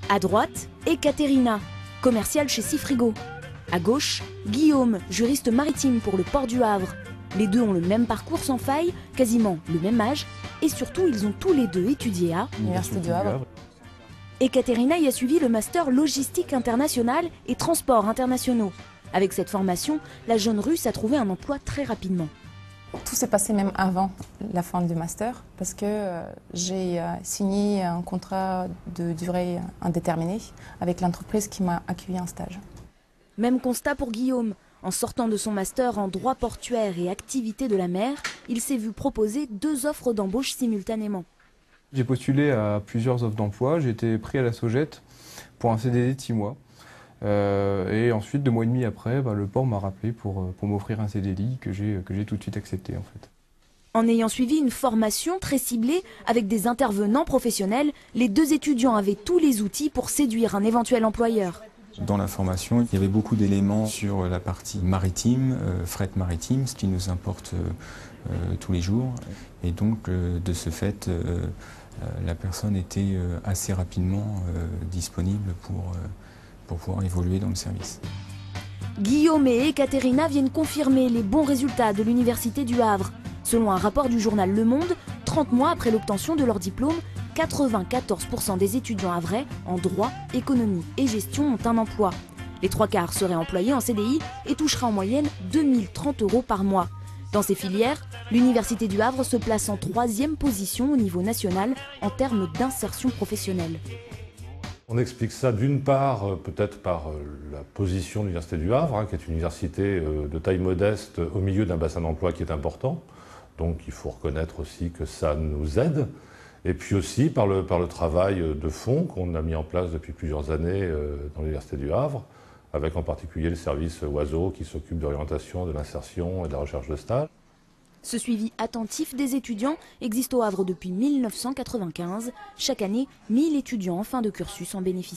À droite, Ekaterina, commerciale chez Sifrigo. À gauche, Guillaume, juriste maritime pour le port du Havre. Les deux ont le même parcours sans faille, quasiment le même âge, et surtout ils ont tous les deux étudié à l'Université du Havre. Ekaterina y a suivi le master logistique internationale et transports internationaux. Avec cette formation, la jeune Russe a trouvé un emploi très rapidement. Tout s'est passé même avant la fin du master parce que j'ai signé un contrat de durée indéterminée avec l'entreprise qui m'a accueilli en stage. Même constat pour Guillaume. En sortant de son master en droit portuaire et activité de la mer, il s'est vu proposer 2 offres d'embauche simultanément. J'ai postulé à plusieurs offres d'emploi, j'ai été pris à la Sogette pour un CDD de 6 mois. Et ensuite, 2 mois et demi après, le port m'a rappelé pour m'offrir un CDI que j'ai tout de suite accepté en fait. En ayant suivi une formation très ciblée avec des intervenants professionnels, les 2 étudiants avaient tous les outils pour séduire un éventuel employeur. Dans la formation, il y avait beaucoup d'éléments sur la partie maritime, fret maritime, ce qui nous importe tous les jours. Et donc, de ce fait, la personne était assez rapidement disponible pour pouvoir évoluer dans le service. Guillaume et Ekaterina viennent confirmer les bons résultats de l'Université du Havre. Selon un rapport du journal Le Monde, 30 mois après l'obtention de leur diplôme, 94% des étudiants havrais en droit, économie et gestion ont un emploi. Les 3/4 seraient employés en CDI et toucheraient en moyenne 2030 € par mois. Dans ces filières, l'Université du Havre se place en 3e position au niveau national en termes d'insertion professionnelle. On explique ça d'une part peut-être par la position de l'Université du Havre, qui est une université de taille modeste au milieu d'un bassin d'emploi qui est important. Donc il faut reconnaître aussi que ça nous aide. Et puis aussi par le travail de fond qu'on a mis en place depuis plusieurs années dans l'Université du Havre, avec en particulier le service Oiseau qui s'occupe de l'orientation, de l'insertion et de la recherche de stage. Ce suivi attentif des étudiants existe au Havre depuis 1995. Chaque année, 1000 étudiants en fin de cursus en bénéficient.